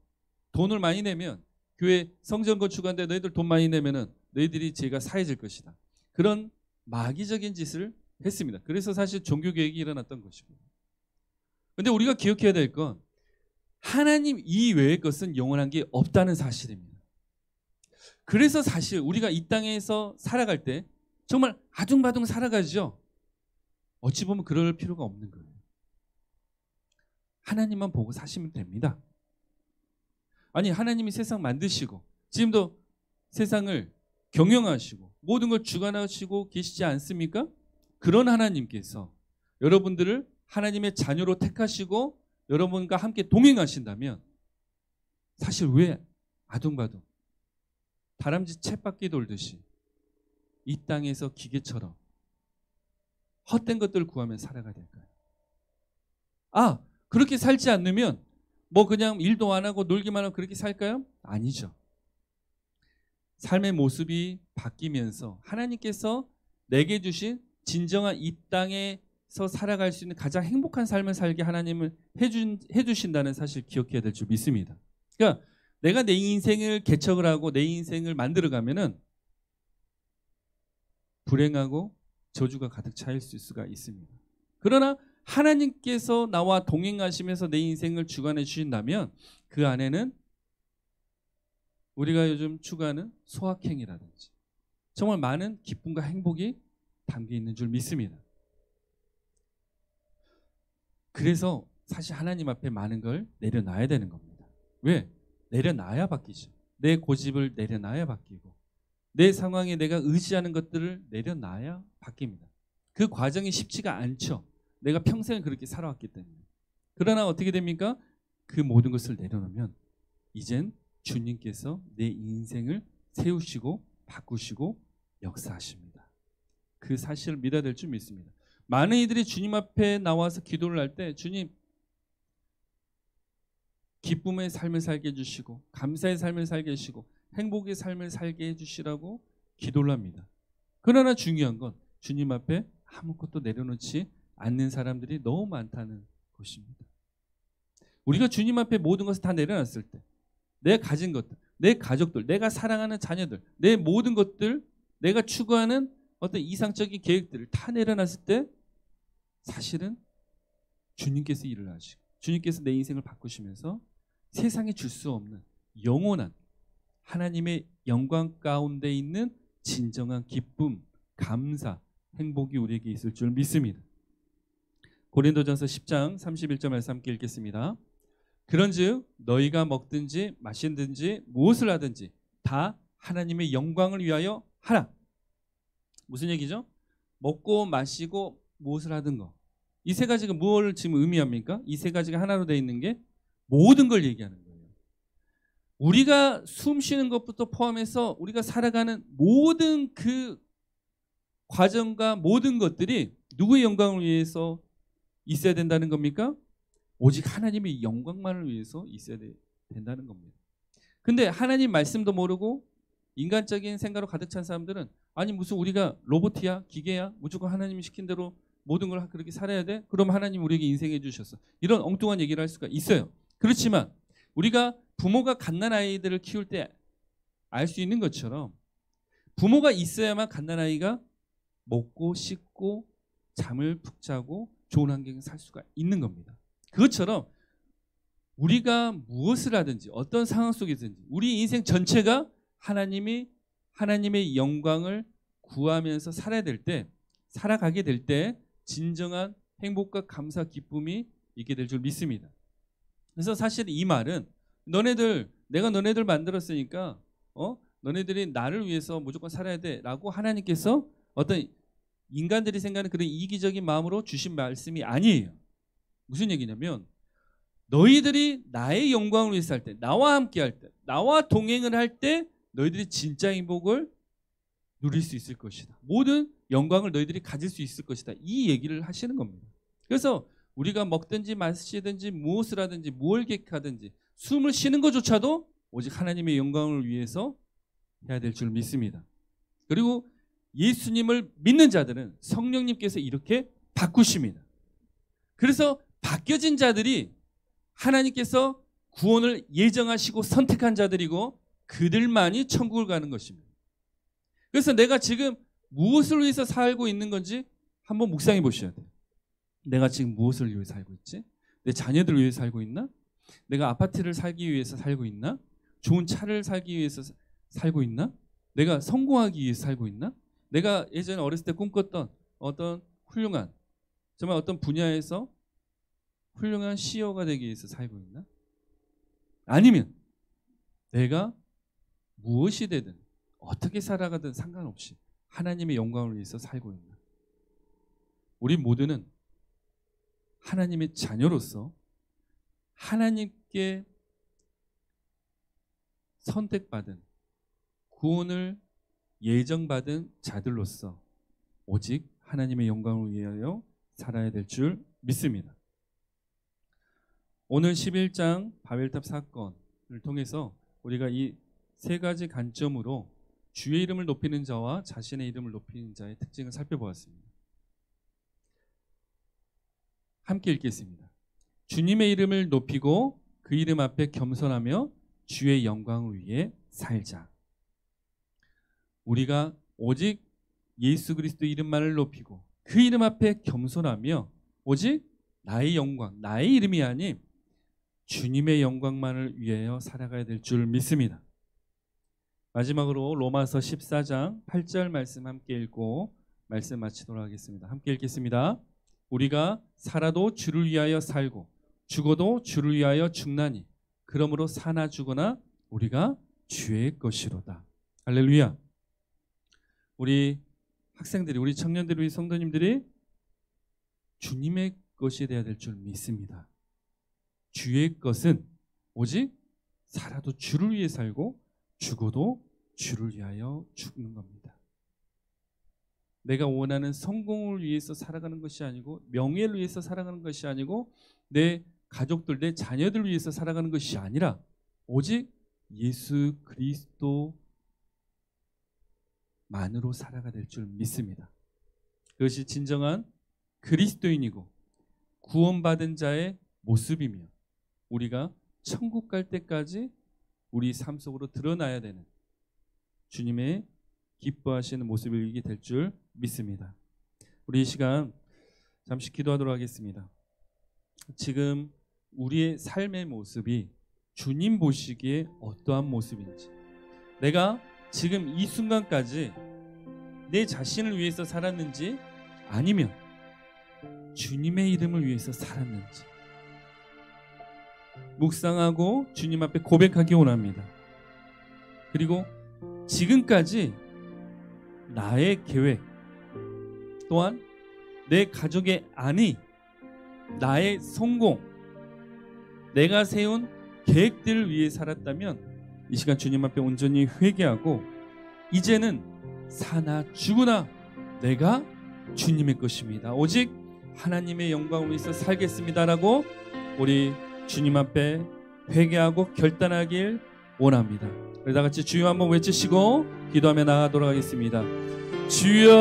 돈을 많이 내면 교회 성전 건축하는데 너희들 돈 많이 내면은 너희들이 죄가 사해질 것이다. 그런 마귀적인 짓을 했습니다. 그래서 사실 종교개혁이 일어났던 것이고. 근데 우리가 기억해야 될 건 하나님 이외의 것은 영원한 게 없다는 사실입니다. 그래서 사실 우리가 이 땅에서 살아갈 때 정말 아둥바둥 살아가죠. 어찌 보면 그럴 필요가 없는 거예요. 하나님만 보고 사시면 됩니다. 아니, 하나님이 세상 만드시고 지금도 세상을 경영하시고 모든 걸 주관하시고 계시지 않습니까? 그런 하나님께서 여러분들을 하나님의 자녀로 택하시고 여러분과 함께 동행하신다면 사실 왜 아둥바둥 다람쥐 쳇바퀴 돌듯이 이 땅에서 기계처럼 헛된 것들을 구하며 살아가야 될까요? 그렇게 살지 않으면 뭐 그냥 일도 안 하고 놀기만 하고 그렇게 살까요? 아니죠. 삶의 모습이 바뀌면서 하나님께서 내게 주신 진정한 이 땅에서 살아갈 수 있는 가장 행복한 삶을 살게 하나님을 해주신다는 사실 기억해야 될 줄 믿습니다. 그러니까 내가 내 인생을 개척을 하고 내 인생을 만들어가면은 불행하고 저주가 가득 차일 수가 있습니다. 그러나 하나님께서 나와 동행하시면서 내 인생을 주관해 주신다면 그 안에는 우리가 요즘 추구하는 소확행이라든지 정말 많은 기쁨과 행복이 담겨 있는 줄 믿습니다. 그래서 사실 하나님 앞에 많은 걸 내려놔야 되는 겁니다. 왜? 내려놔야 바뀌죠. 내 고집을 내려놔야 바뀌고 내 상황에 내가 의지하는 것들을 내려놔야 바뀝니다. 그 과정이 쉽지가 않죠. 내가 평생 그렇게 살아왔기 때문에. 그러나 어떻게 됩니까? 그 모든 것을 내려놓으면 이젠 주님께서 내 인생을 세우시고 바꾸시고 역사하십니다. 그 사실을 믿어야 될 줄 믿습니다. 많은 이들이 주님 앞에 나와서 기도를 할 때 주님 기쁨의 삶을 살게 해주시고 감사의 삶을 살게 해주시고 행복의 삶을 살게 해주시라고 기도를 합니다. 그러나 중요한 건 주님 앞에 아무것도 내려놓지 않는 사람들이 너무 많다는 것입니다. 우리가 주님 앞에 모든 것을 다 내려놨을 때 내 가진 것들, 내 가족들, 내가 사랑하는 자녀들, 내 모든 것들, 내가 추구하는 어떤 이상적인 계획들을 다 내려놨을 때 사실은 주님께서 일을 하시고 주님께서 내 인생을 바꾸시면서 세상에 줄 수 없는 영원한 하나님의 영광 가운데 있는 진정한 기쁨, 감사, 행복이 우리에게 있을 줄 믿습니다. 고린도전서 10장 31절 말씀 함께 읽겠습니다. 그런즉 너희가 먹든지 마시든지 무엇을 하든지 다 하나님의 영광을 위하여 하라. 무슨 얘기죠? 먹고 마시고 무엇을 하든 거. 이 세 가지가 무엇을 지금 의미합니까? 이 세 가지가 하나로 되어 있는 게 모든 걸 얘기하는 거예요. 우리가 숨 쉬는 것부터 포함해서 우리가 살아가는 모든 그 과정과 모든 것들이 누구의 영광을 위해서 있어야 된다는 겁니까? 오직 하나님의 영광만을 위해서 있어야 된다는 겁니다. 근데 하나님 말씀도 모르고 인간적인 생각으로 가득 찬 사람들은 아니 무슨 우리가 로봇이야? 기계야? 무조건 하나님이 시킨 대로 모든 걸 그렇게 살아야 돼? 그럼 하나님 우리에게 인생해 주셨어. 이런 엉뚱한 얘기를 할 수가 있어요. 그렇지만 우리가 부모가 갓난아이들을 키울 때 알 수 있는 것처럼 부모가 있어야만 갓난아이가 먹고 씻고 잠을 푹 자고 좋은 환경에 살 수가 있는 겁니다. 그것처럼 우리가 무엇을 하든지 어떤 상황 속에서든지 우리 인생 전체가 하나님의 영광을 구하면서 살아가게 될 때 진정한 행복과 감사, 기쁨이 있게 될 줄 믿습니다. 그래서 사실 이 말은 내가 너네들 만들었으니까 너네들이 나를 위해서 무조건 살아야 돼라고 하나님께서 어떤 인간들이 생각하는 그런 이기적인 마음으로 주신 말씀이 아니에요. 무슨 얘기냐면 너희들이 나의 영광을 위해서 살 때, 나와 함께 할 때, 나와 동행을 할 때 너희들이 진짜 행복을 누릴 수 있을 것이다. 모든 영광을 너희들이 가질 수 있을 것이다. 이 얘기를 하시는 겁니다. 그래서 우리가 먹든지 마시든지 무엇을 하든지 뭘 계획하든지 숨을 쉬는 것조차도 오직 하나님의 영광을 위해서 해야 될 줄 믿습니다. 그리고 예수님을 믿는 자들은 성령님께서 이렇게 바꾸십니다. 그래서 바뀌어진 자들이 하나님께서 구원을 예정하시고 선택한 자들이고 그들만이 천국을 가는 것입니다. 그래서 내가 지금 무엇을 위해서 살고 있는 건지 한번 묵상해 보셔야 돼요. 내가 지금 무엇을 위해 살고 있지? 내 자녀들을 위해 살고 있나? 내가 아파트를 살기 위해서 살고 있나? 좋은 차를 살기 위해서 살고 있나? 내가 성공하기 위해서 살고 있나? 내가 예전에 어렸을 때 꿈꿨던 어떤 훌륭한 정말 어떤 분야에서 훌륭한 CEO가 되기 위해서 살고 있나? 아니면 내가 무엇이 되든 어떻게 살아가든 상관없이 하나님의 영광을 위해서 살고 있나? 우리 모두는 하나님의 자녀로서 하나님께 선택받은 구원을 예정받은 자들로서 오직 하나님의 영광을 위하여 살아야 될 줄 믿습니다. 오늘 11장 바벨탑 사건을 통해서 우리가 이 세 가지 관점으로 주의 이름을 높이는 자와 자신의 이름을 높이는 자의 특징을 살펴보았습니다. 함께 읽겠습니다. 주님의 이름을 높이고 그 이름 앞에 겸손하며 주의 영광을 위해 살자. 우리가 오직 예수 그리스도 이름만을 높이고 그 이름 앞에 겸손하며 오직 나의 영광, 나의 이름이 아닌 주님의 영광만을 위하여 살아가야 될 줄 믿습니다. 마지막으로 로마서 14장 8절 말씀 함께 읽고 말씀 마치도록 하겠습니다. 함께 읽겠습니다. 우리가 살아도 주를 위하여 살고 죽어도 주를 위하여 죽나니 그러므로 사나 죽거나 우리가 주의 것이로다. 할렐루야. 우리 학생들이, 우리 청년들이, 우리 성도님들이 주님의 것이 되어야 될 줄 믿습니다. 주의 것은 오직 살아도 주를 위해 살고 죽어도 주를 위하여 죽는 겁니다. 내가 원하는 성공을 위해서 살아가는 것이 아니고 명예를 위해서 살아가는 것이 아니고 내 가족들, 내 자녀들을 위해서 살아가는 것이 아니라 오직 예수 그리스도만으로 살아가야 될 줄 믿습니다. 그것이 진정한 그리스도인이고 구원받은 자의 모습이며 우리가 천국 갈 때까지 우리 삶 속으로 드러나야 되는 주님의 기뻐하시는 모습을 이게 될 줄 믿습니다. 우리 이 시간 잠시 기도하도록 하겠습니다. 지금 우리의 삶의 모습이 주님 보시기에 어떠한 모습인지, 내가 지금 이 순간까지 내 자신을 위해서 살았는지 아니면 주님의 이름을 위해서 살았는지 묵상하고 주님 앞에 고백하기 원합니다. 그리고 지금까지 나의 계획 또한 내 가족의 안위, 나의 성공, 내가 세운 계획들을 위해 살았다면 이 시간 주님 앞에 온전히 회개하고 이제는 사나 죽으나 내가 주님의 것입니다. 오직 하나님의 영광을 위해서 살겠습니다라고 우리 주님 앞에 회개하고 결단하길 원합니다. 그래서 다 같이 주여 한번 외치시고 기도하며 나가도록 하겠습니다. 주여.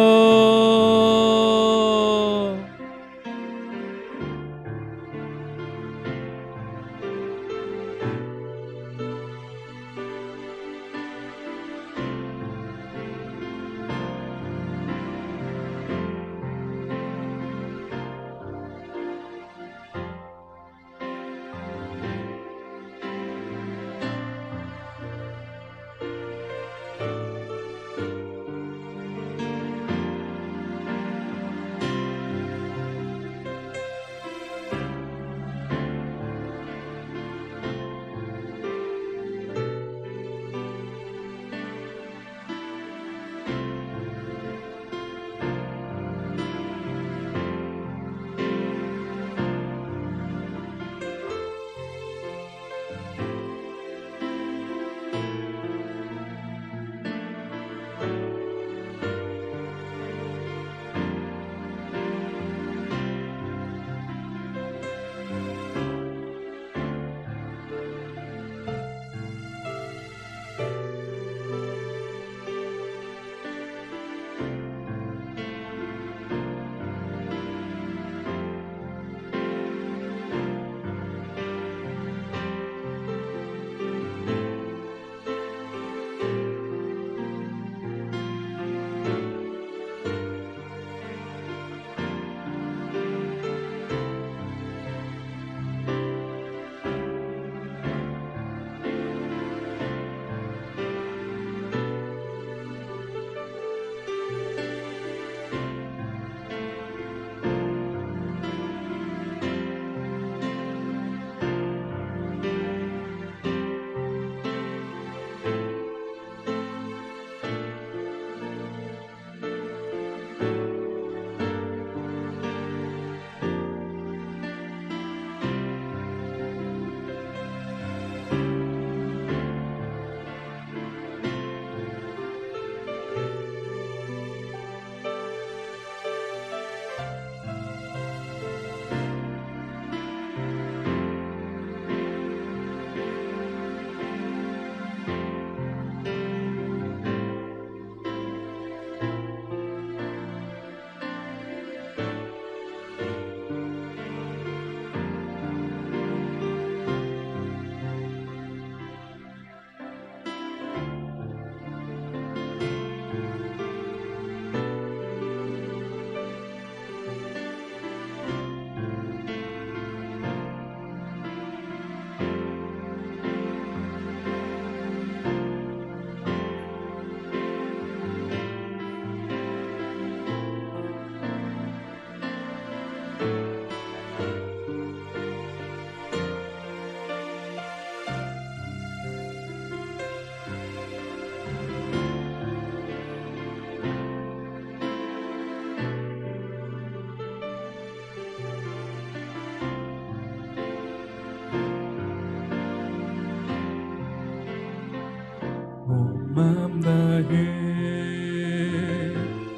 맘 다해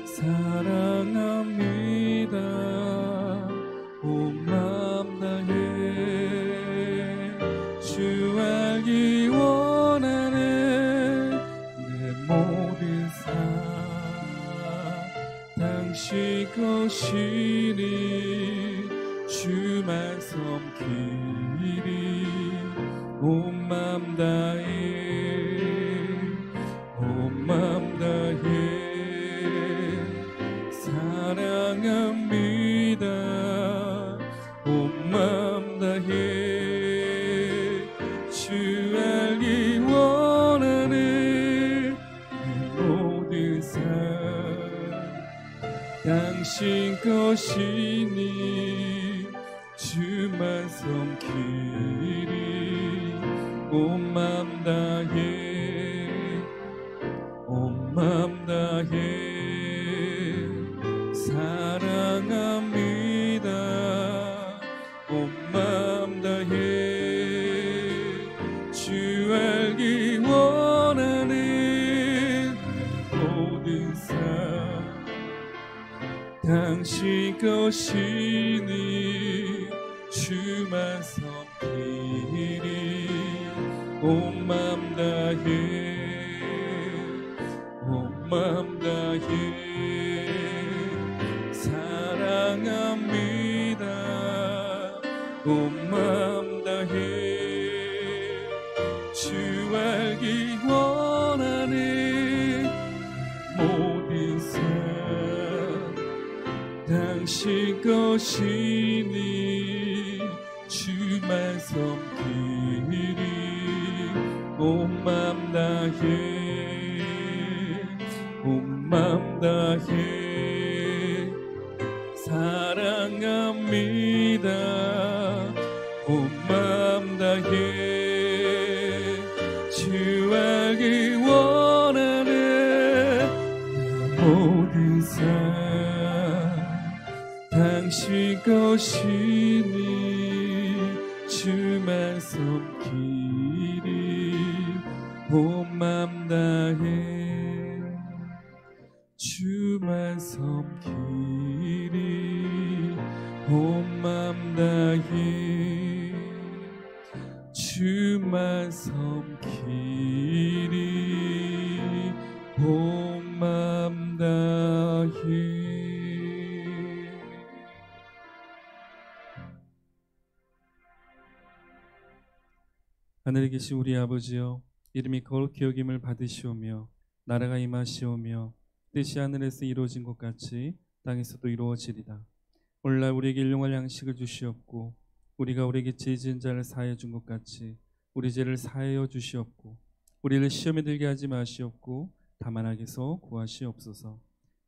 사랑합니다. 온 맘 다해 주 알기 원하는 내 모든 삶 당신 것이니 주만 섬기리. 온 맘 다해 맘 다해 사랑합니다. 온 맘 다해 주 알기 원하는 내 모든 삶 당신 것이니 주만 섬기리. 온 맘 다해 온 맘 다해 사랑합니다. 온 맘 다해 주 알기 원하는 것이니 주만 섬기리 온 맘 다해 온 맘 다해 사랑합니다 온 맘 다해 주 알기 원하는 모든 삶 당신 것이니 주만 섬기리 온 맘 다해 온 맘 다해 사랑합니다 온 맘 다해 주 알기 원하는 모든 삶 당신 것이니 주만 섬기리 온 맘 다해 주만 섬기리 온 맘 다해 주만 섬기리 온 맘 다해. 하늘에 계신 우리 아버지여 이름이 거룩히 여김을 받으시오며 나라가 임하시오며 뜻이 하늘에서 이루어진 것 같이 땅에서도 이루어지리다. 오늘날 우리에게 일용할 양식을 주시옵고 우리가 우리에게 죄 지은 자를 사하여 준 것 같이 우리 죄를 사하여 주시옵고 우리를 시험에 들게 하지 마시옵고 다만 악에서 구하시옵소서.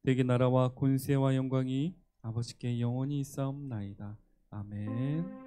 대개 나라와 권세와 영광이 아버지께 영원히 있사옵나이다. 아멘.